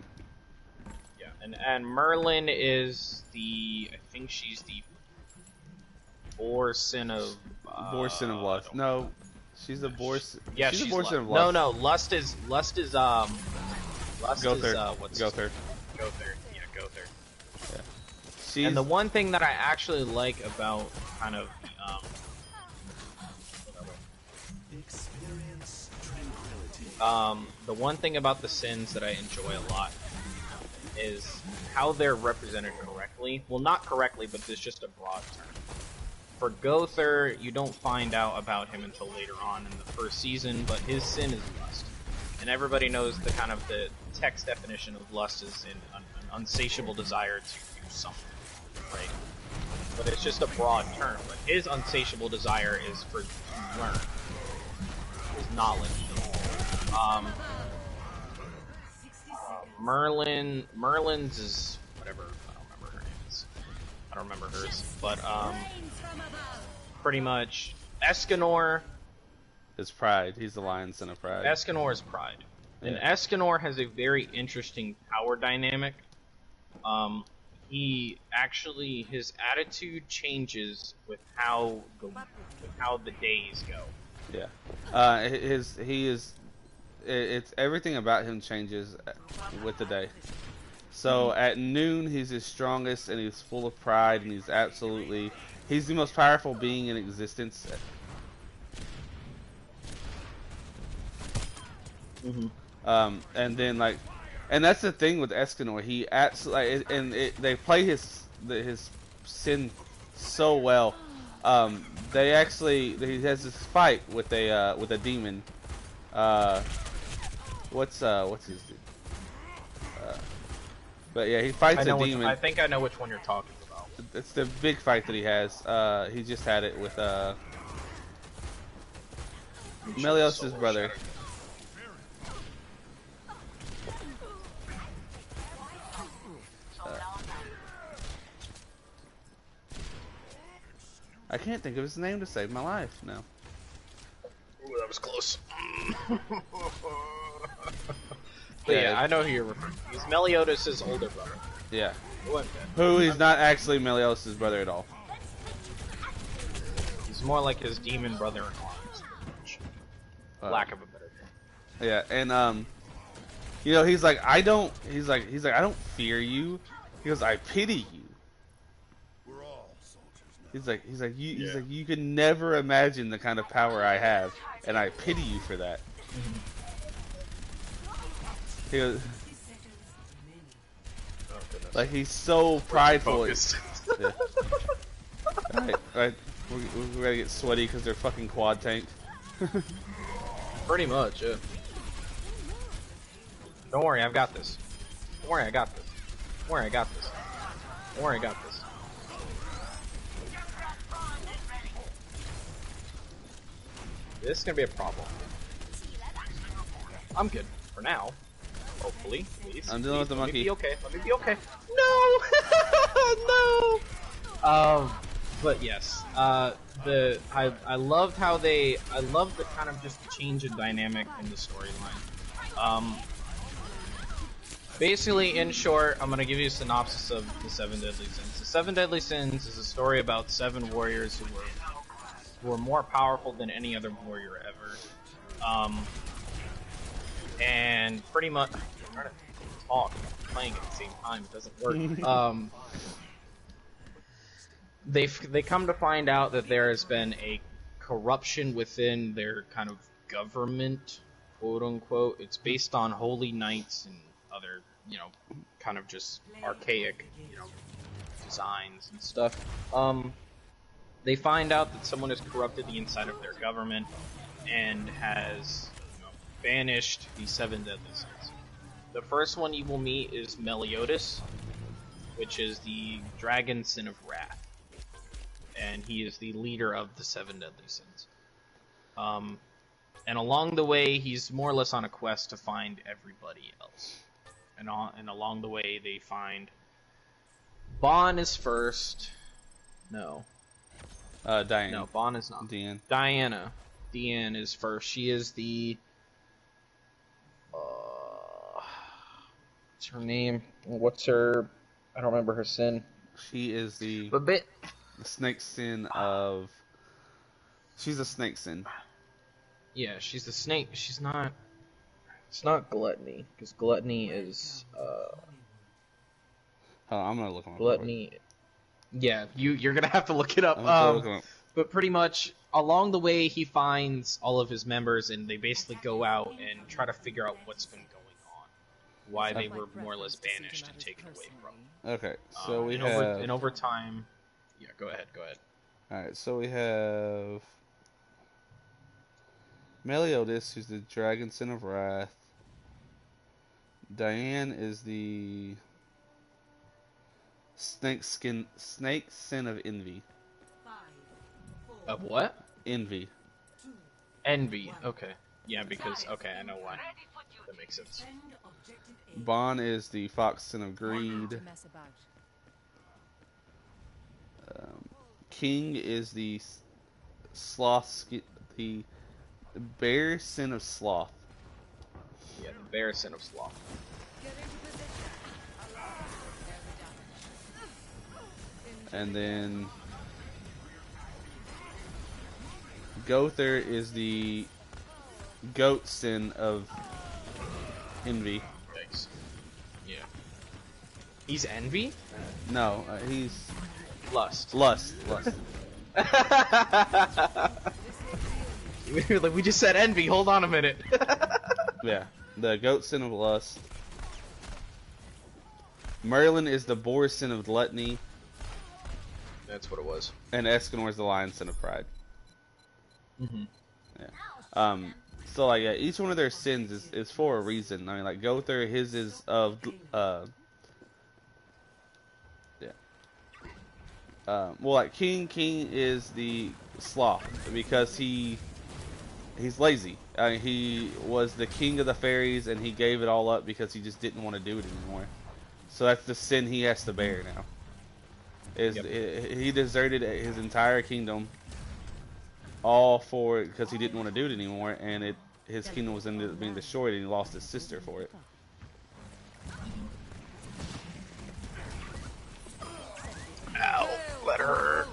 Yeah, and Merlin is I think she's the Boar sin of Lust. No, she's a Boar. Yeah, she's a Boar sin of Lust. No, Lust is Gother. Gother. Yeah, Gother. Yeah. And the one thing that I actually like about kind of the one thing about the sins that I enjoy a lot is how they're represented correctly. Well, not correctly, but there's just a broad term. For Gother, you don't find out about him until later on in the 1st season, but his sin is lust. And everybody knows the kind of the text definition of lust is an unsatiable desire to do something, right? But it's just a broad term. But his unsatiable desire is to learn. His knowledge. Merlin's is whatever. I don't remember her names. I don't remember hers, but pretty much Escanor. Is Pride. He's the Lion Son of Pride. Escanor is Pride, and Yeah. Escanor has a very interesting power dynamic. His attitude changes with how the days go. Yeah. It's everything about him changes with the day. So at noon he's his strongest and he's full of pride and he's the most powerful being in existence. And then and that's the thing with Escanor. He they play his sin so well. He has this fight with a demon. What's his? But yeah, he fights a demon. I think I know which one you're talking about. It's the big fight that he has. He just had it with Melios' brother. I can't think of his name to save my life now. Ooh, that was close. But yeah, I know who you're referring to. He's Meliodas' older brother. Yeah. Who is not actually Melios' brother at all. He's more like his demon brother in arms. Lack of a better term. Yeah, and he's like, I don't fear you. He goes, I pity you. We're all soldiers now. He's like, you can never imagine the kind of power I have, and I pity you for that. He goes, like, he's so prideful. Yeah. Alright, we're gonna get sweaty because they're fucking quad tank. Pretty much, yeah. Don't worry, I've got this. Don't worry, I got this. Don't worry, I got this. Don't worry, I got this. This is gonna be a problem. I'm good for now. Hopefully, please. I'm dealing with the monkey. Let me be okay. Let me be okay. No, no. But yes, I loved how I loved the kind of just change in dynamic in the storyline. Basically, in short, I'm gonna give you a synopsis of the Seven Deadly Sins. The Seven Deadly Sins is a story about 7 warriors who were more powerful than any other warrior ever. And pretty much, I'm trying to talk, playing at the same time, it doesn't work. They come to find out that there has been a corruption within their kind of government, quote unquote. It's based on holy knights and other, kind of just archaic, designs and stuff. They find out that someone has corrupted the inside of their government and has, banished the 7 deadly sins. The first one you will meet is Meliodas, which is the dragon sin of wrath. And he is the leader of the 7 deadly sins. And along the way, he's more or less on a quest to find everybody else. And along the way, they find Bon is first. No. Diane. No, Bon is not. Deanne. Diana. Deanne is first. She is the. What's her name? What's her? I don't remember her sin. She is the snake sin of. She's a snake sin. Yeah, she's the snake. She's not. It's not gluttony, because gluttony is. Oh, I'm gonna look on gluttony. Yeah, you're gonna have to look it up. Up. But pretty much along the way, he finds all of his members, and they basically go out and try to figure out what's been going on, why they were more or less banished and taken away from. Okay, so we have. And over time, yeah, go ahead. All right, so we have Meliodas, who's the dragon sin of wrath. Diane is the snake sin of envy. Of what? Envy. Envy. Okay. Yeah, because I know why. That makes sense. Bon is the fox sin of greed. King is the the bear sin of sloth. Yeah, the bear sin of sloth. And then Gother is the goat sin of envy. Yikes. Yeah. He's envy? No, he's Lust. Lust. Like, we just said envy. Hold on a minute. Yeah, the goat sin of lust. Merlin is the boar sin of gluttony. That's what it was. And Escanor is the lion sin of pride. Mm-hmm. Yeah. So like, yeah, each one of their sins is for a reason. I mean, like Gother, his is of well, like King is the sloth because he's lazy. He was the king of the fairies and he gave it all up because he just didn't want to do it anymore. So that's the sin he has to bear now. He deserted his entire kingdom, all for it because he didn't want to do it anymore, and his kingdom was ended up being destroyed, and he lost his sister for it. Ow, let her.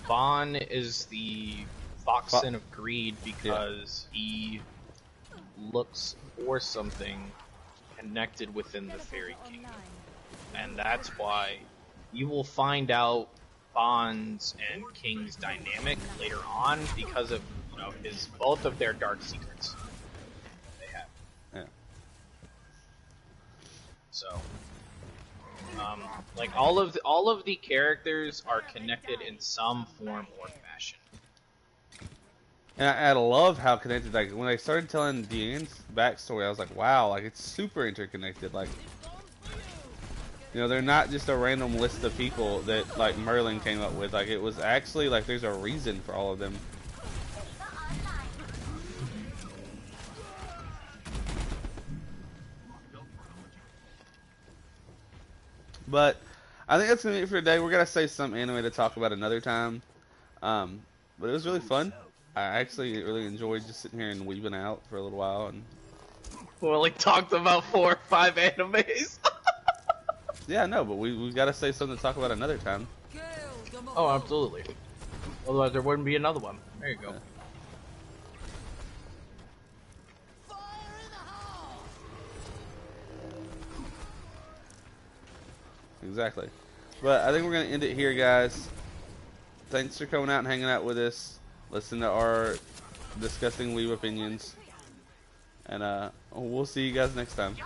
Bon is the fox sin of greed because he looks for something connected within the fairy kingdom, and that's why you will find out Bon's and King's dynamic later on because of both of their dark secrets they have. Yeah. So, like all of the characters are connected in some form or fashion. And I love how connected. Like when I started telling Deanne's backstory, I was like, wow, like it's super interconnected. Like, they're not just a random list of people that like Merlin came up with. Like it was actually like there's a reason for all of them. But I think that's gonna be it for today. We're gonna save some anime to talk about another time. But it was really fun. I actually really enjoyed just sitting here and weaving out for a little while and We only talked about 4 or 5 animes. Yeah, no, but we got to say something to talk about another time. Oh, absolutely. Otherwise, there wouldn't be another one. There you go. Yeah. Exactly. But I think we're going to end it here, guys. Thanks for coming out and hanging out with us. Listen to our disgusting Weeb opinions. And we'll see you guys next time.